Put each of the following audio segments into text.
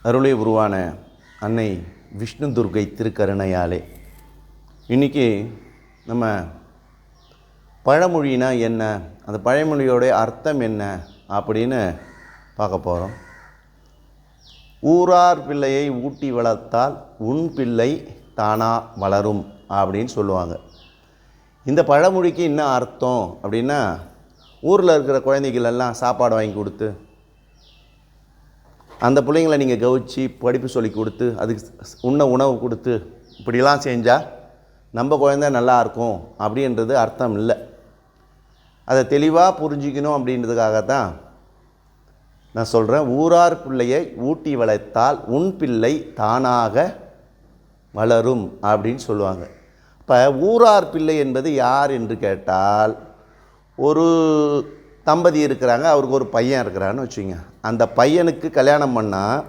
அருளே உருவான அன்னை விஷ்ணு துர்க்கை திருக்கருணையாலே இன்றைக்கி நம்ம பழமொழினா என்ன, அந்த பழமொழியோடைய அர்த்தம் என்ன அப்படின்னு பார்க்க போகிறோம். ஊரார் பிள்ளையை ஊட்டி வளர்த்தால் உன் பிள்ளை தானா வளரும் அப்படின்னு சொல்லுவாங்க. இந்த பழமொழிக்கு என்ன அர்த்தம் அப்படின்னா, ஊரில் இருக்கிற குழந்தைகளெல்லாம் சாப்பாடு வாங்கி கொடுத்து அந்த பிள்ளைங்களை நீங்கள் கவனித்து படிப்பு சொல்லி கொடுத்து அதுக்கு உணவு கொடுத்து இப்படிலாம் செஞ்சால் நம்ம குழந்தை நல்லாயிருக்கும் அப்படின்றது அர்த்தம் இல்லை. அதை தெளிவாக புரிஞ்சிக்கணும் அப்படின்றதுக்காகத்தான் நான் சொல்கிறேன். ஊரார் பிள்ளையை ஊட்டி வளர்த்தால் உன் பிள்ளை தானாக வளரும் அப்படின்னு சொல்லுவாங்க. இப்போ ஊரார் பிள்ளை என்பது யார் என்று கேட்டால், ஒரு தம்பதி இருக்கிறாங்க, அவருக்கு ஒரு பையன் இருக்கிறான்னு வச்சுங்க. அந்த பையனுக்கு கல்யாணம் பண்ணால்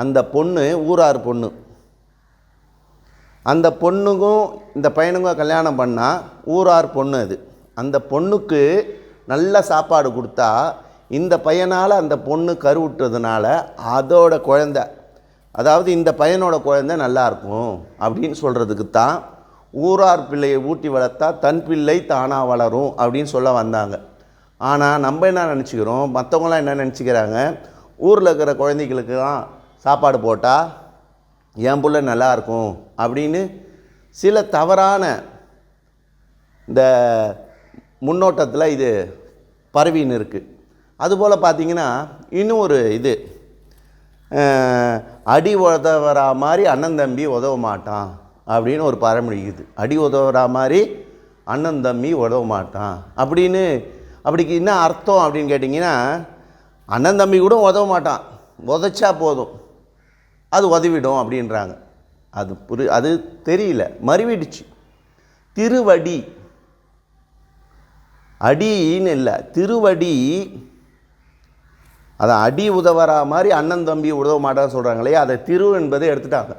அந்த பொண்ணு ஊரார் பொண்ணு. அந்த பொண்ணுக்கும் இந்த பையனுக்கும் கல்யாணம் பண்ணால் ஊரார் பொண்ணு. அது அந்த பொண்ணுக்கு நல்ல சாப்பாடு கொடுத்தா இந்த பையனால் அந்த பொண்ணு கருவுற்றதுனால அதோட குழந்தை, அதாவது இந்த பையனோட குழந்தை நல்லாயிருக்கும் அப்படின்னு சொல்கிறதுக்கு தான் ஊரார் பிள்ளையை ஊட்டி வளர்த்தா தன் பிள்ளை தானாக வளரும் அப்படின்னு சொல்ல வந்தாங்க. ஆனால் நம்ம என்ன நினச்சிக்கிறோம், மற்றவங்களாம் என்ன நினச்சிக்கிறாங்க, ஊரில் இருக்கிற குழந்தைகளுக்கெல்லாம் சாப்பாடு போட்டால் என் பிள்ளை நல்லாயிருக்கும் அப்படின்னு சில தவறான இந்த முன்னோட்டத்தில் இது பரவின்னு இருக்குது. அதுபோல் பார்த்திங்கன்னா இன்னும் ஒரு இது, அடி உதவுறா மாதிரி அண்ணன் தம்பி உதவ மாட்டான் அப்படின்னு ஒரு பழமொழி இருக்குது. அடி உதவுறா மாதிரி அண்ணன் தம்பி உதவ மாட்டான் அப்படின்னு. அப்படிக்கு என்ன அர்த்தம் அப்படின்னு கேட்டிங்கன்னா, அண்ணன் தம்பி கூட உதவ மாட்டான், உதச்சா போதும் அது உதவிடும் அப்படின்றாங்க. அது தெரியல, மறுவிடுச்சு. திருவடி, அடின்னு இல்லை, திருவடி. அதை அடி உதவறா மாதிரி அண்ணன் தம்பி உதவ மாட்டான்னு சொல்கிறாங்களே, அதை திரு என்பதை எடுத்துட்டாங்க.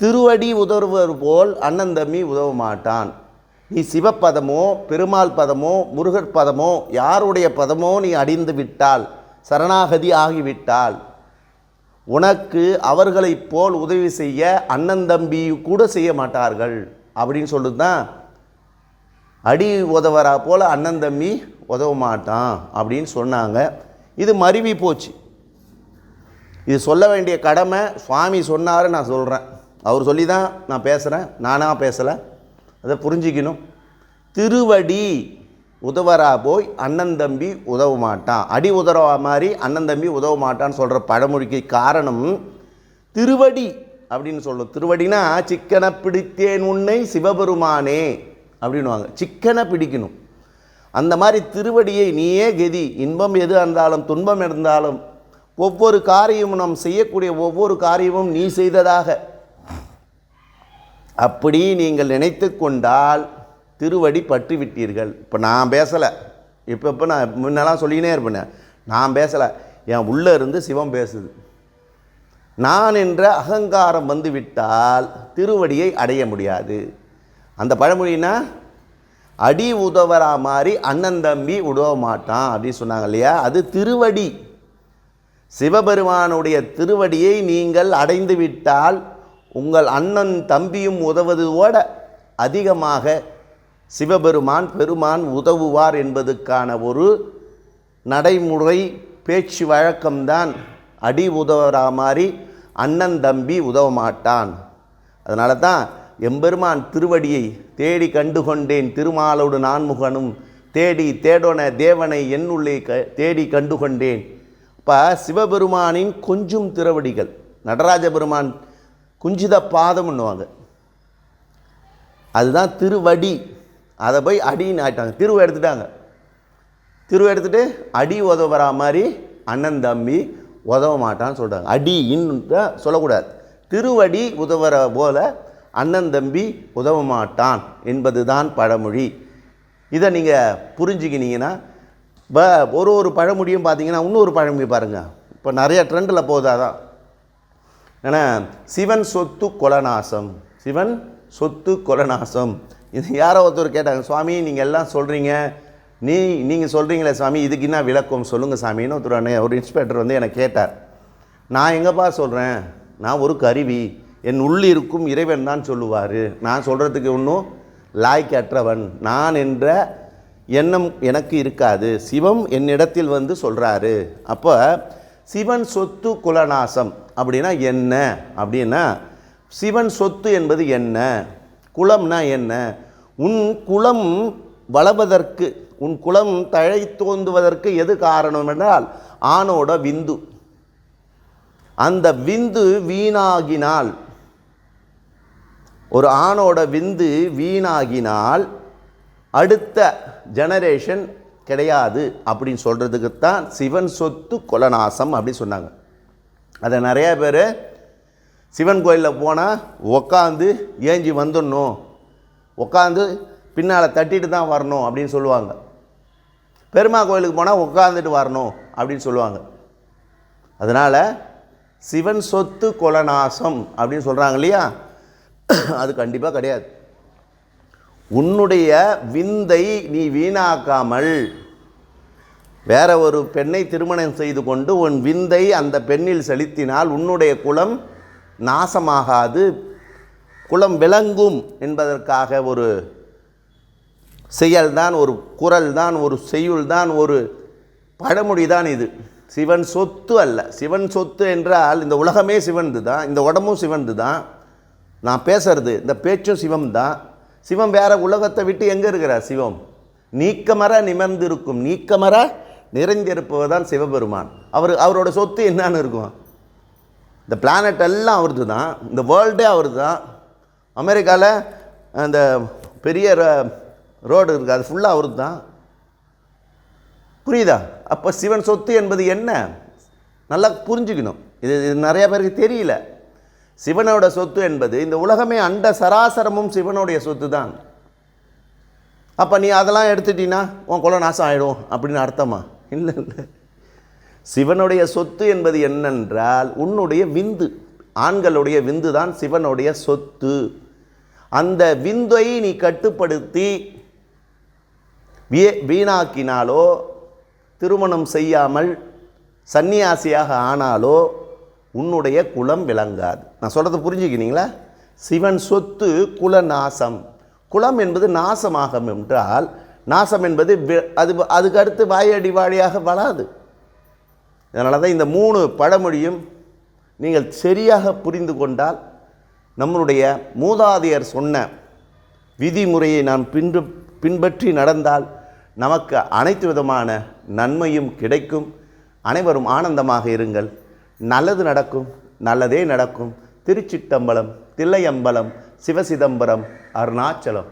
திருவடி உதவுவர் போல் அண்ணன் தம்பி உதவ மாட்டான். நீ சிவப்பதமோ பெருமாள் பதமோ முருகர் பதமோ யாருடைய பதமோ நீ அடைந்து விட்டால், சரணாகதி ஆகிவிட்டால், உனக்கு அவர்களைப் போல் உதவி செய்ய அண்ணன் தம்பி கூட செய்ய மாட்டார்கள் அப்படின்னு சொல்லிட்டு தான் அடி உதவரா போல் அண்ணன் தம்பி உதவ மாட்டான் அப்படின்னு சொன்னாங்க. இது மருவி போச்சு. இது சொல்ல வேண்டிய கடமை சுவாமி சொன்னார், நான் சொல்கிறேன். அவர் சொல்லி தான் நான் பேசுகிறேன், நானாக பேசலை. அதை புரிஞ்சிக்கணும். திருவடி உதவரா போய் அண்ணன் தம்பி உதவ மாட்டான், அடி உதவா மாதிரி அண்ணன் தம்பி உதவ மாட்டான்னு சொல்கிற பழமொழிக்கு காரணம் திருவடி அப்படின்னு சொல்லணும். திருவடினா சிக்கனை பிடித்தேன் உன்னை சிவபெருமானே அப்படின்வாங்க. சிக்கனை பிடிக்கணும். அந்த மாதிரி திருவடியை நீயே கதி. இன்பம் எது இருந்தாலும் துன்பம் இருந்தாலும் ஒவ்வொரு காரியமும் நாம் செய்யக்கூடிய ஒவ்வொரு காரியமும் நீ செய்ததாக அப்படி நீங்கள் நினைத்து கொண்டால் திருவடி பற்றி விட்டீர்கள். இப்போ நான் பேசலை, இப்போ நான் முன்னெல்லாம் சொல்லினே இருப்பேன், நான் பேசலை, என் உள்ளே இருந்து சிவம் பேசுது. நான் என்ற அகங்காரம் வந்து விட்டால் திருவடியை அடைய முடியாது. அந்த பழமொழினா அடி உதவரா மாதிரி அண்ணன் தம்பி உதவ மாட்டான் அப்படின்னு சொன்னாங்க இல்லையா, அது திருவடி. சிவபெருமானுடைய திருவடியை நீங்கள் அடைந்து விட்டால் உங்கள் அண்ணன் தம்பியும் உதவுவதோட அதிகமாக பெருமான் உதவுவார் என்பதுக்கான ஒரு நடைமுறை பேச்சு வழக்கம்தான் அடி உதவரா மாதிரி அண்ணன் தம்பி உதவ மாட்டான். அதனால தான் எம்பெருமான் திருவடியை தேடி கண்டு கொண்டேன் திருமாலோடு நான்முகனும் தேடி தேடோன தேவனை என்னுள்ளே தேடி கண்டு கொண்டேன். இப்போ சிவபெருமானின் கொஞ்சம் திருவடிகள், நடராஜ பெருமான் குஞ்சித பாதம்னுவாங்க, அதுதான் திருவடி. அதை போய் அடின்னு ஆயிட்டாங்க, திருவை எடுத்துட்டாங்க. திருவை எடுத்துட்டு அடி உதவுறா மாதிரி அண்ணன் தம்பி உதவ மாட்டான்னு சொல்கிறாங்க. அடி இன்னும் சொல்லக்கூடாது, திருவடி உதவுற போல அண்ணன் தம்பி உதவ மாட்டான் என்பது தான் பழமொழி. இதை நீங்கள் புரிஞ்சுக்கினீங்கன்னா ஒரு பழமொழியும் பார்த்தீங்கன்னா இன்னொரு பழமொழி பாருங்கள். இப்போ நிறைய ட்ரெண்டில் போதாதான். ஏன்னா சிவன் சொத்து கொலநாசம், சிவன் சொத்து கொலநாசம். இது யாரோ ஒருத்தர் கேட்டாங்க, சுவாமி நீங்கள் எல்லாம் சொல்கிறீங்க, நீங்கள் சொல்கிறீங்களே சாமி, இதுக்கு என்ன விளக்கம் சொல்லுங்கள் சாமின்னு ஒரு இன்ஸ்பெக்டர் வந்து எனக்கு கேட்டார். நான் எங்கப்பா சொல்கிறேன், நான் ஒரு கருவி, என் உள்ளிருக்கும் இறைவன் தான் சொல்லுவார், நான் சொல்கிறதுக்கு ஒன்றும் லாய்க்கற்றவன், நான் என்ற எண்ணம் எனக்கு இருக்காது, சிவம் என்னிடத்தில் வந்து சொல்கிறாரு. அப்போ சிவன் சொத்து குலநாசம் அப்படின்னா என்ன அப்படின்னா, சிவன் சொத்து என்பது என்ன, குலம்னா என்ன, உன் குலம் வளர்வதற்கு, உன் குலம் தழை தோந்துவதற்கு எது காரணம் என்றால் ஆணோட விந்து. அந்த விந்து வீணாகினால், ஒரு ஆணோட விந்து வீணாகினால் அடுத்த ஜெனரேஷன் கிடையாது அப்படின்னு சொல்கிறதுக்குத்தான் சிவன் சொத்து குலநாசம் அப்படின்னு சொன்னாங்க. அதை நிறைய பேர் சிவன் கோயிலில் போனால் உக்காந்து ஏஞ்சி வந்துடணும், உக்காந்து பின்னால் தட்டிட்டு தான் வரணும் அப்படின்னு சொல்லுவாங்க. பெருமா கோயிலுக்கு போனால் உட்காந்துட்டு வரணும் அப்படின்னு சொல்லுவாங்க. அதனால் சிவன் சொத்து குலநாசம் அப்படின்னு சொல்கிறாங்க இல்லையா, அது கண்டிப்பாக கிடையாது. உன்னுடைய விந்தை நீ வீணாக்காமல் வேற ஒரு பெண்ணை திருமணம் செய்து கொண்டு உன் விந்தை அந்த பெண்ணில் செலுத்தினால் உன்னுடைய குலம் நாசமாகாது, குலம் விளங்கும் என்பதற்காக ஒரு செயல்தான், ஒரு குரல் தான், ஒரு செய்யுள் தான், ஒரு பழமொழி தான் இது. சிவன் சொத்து அல்ல. சிவன் சொத்து என்றால் இந்த உலகமே சிவன்து தான், இந்த உடம்பும் சிவன்து தான், நான் பேசுறது இந்த பேச்சும் சிவம் தான். சிவம் வேற உலகத்தை விட்டு எங்கே இருக்கிறார்? சிவம் நீக்கமர நிமிர்ந்திருக்கும், நீக்கமர நிறைந்திருப்பவர் சிவபெருமான். அவரோட சொத்து என்னன்னு இருக்கும்? இந்த பிளானட் எல்லாம் அவரது தான், இந்த வேர்ல்டே அவரது தான். அமெரிக்காவில் அந்த பெரிய ரோடு இருக்குது, அது ஃபுல்லாக அவரது தான். புரியுதா? அப்போ சிவன் சொத்து என்பது என்ன நல்லா புரிஞ்சுக்கணும். இது நிறைய பேருக்கு தெரியல. சிவனோட சொத்து என்பது இந்த உலகமே அண்ட சராசரமும் சிவனுடைய சொத்து தான். அப்போ நீ அதெல்லாம் எடுத்துட்டீன்னா உன் குல நாசம் ஆகிடும் அப்படின்னு அர்த்தமா? இல்லை இல்லை. சிவனுடைய சொத்து என்பது என்னென்றால் உன்னுடைய விந்து, ஆண்களுடைய விந்து தான் சிவனுடைய சொத்து. அந்த விந்தை நீ கட்டுப்படுத்தி வீணாக்கினாலோ, திருமணம் செய்யாமல் சன்னியாசியாக ஆனாலோ உன்னுடைய குலம் விளங்காது. நான் சொல்கிறது புரிஞ்சுக்கிறீங்களா? சிவன் சொத்து குலநாசம். குலம் என்பது நாசமாகும் என்றால், நாசம் என்பது அதுக்கு அடுத்து வாயடி வாழியாக வளாது. அதனால தான் இந்த 3 பழமொழியும் நீங்கள் சரியாக புரிந்து கொண்டால், நம்மளுடைய மூதாதையர் சொன்ன விதிமுறையை நாம் பின்பற்றி நடந்தால் நமக்கு அனைத்து விதமான நன்மையும் கிடைக்கும். அனைவரும் ஆனந்தமாக இருங்கள். நல்லது நடக்கும், நல்லதே நடக்கும். திருச்சிட்டம்பலம், தில்லையம்பலம், சிவசிதம்பரம், அருணாச்சலம்.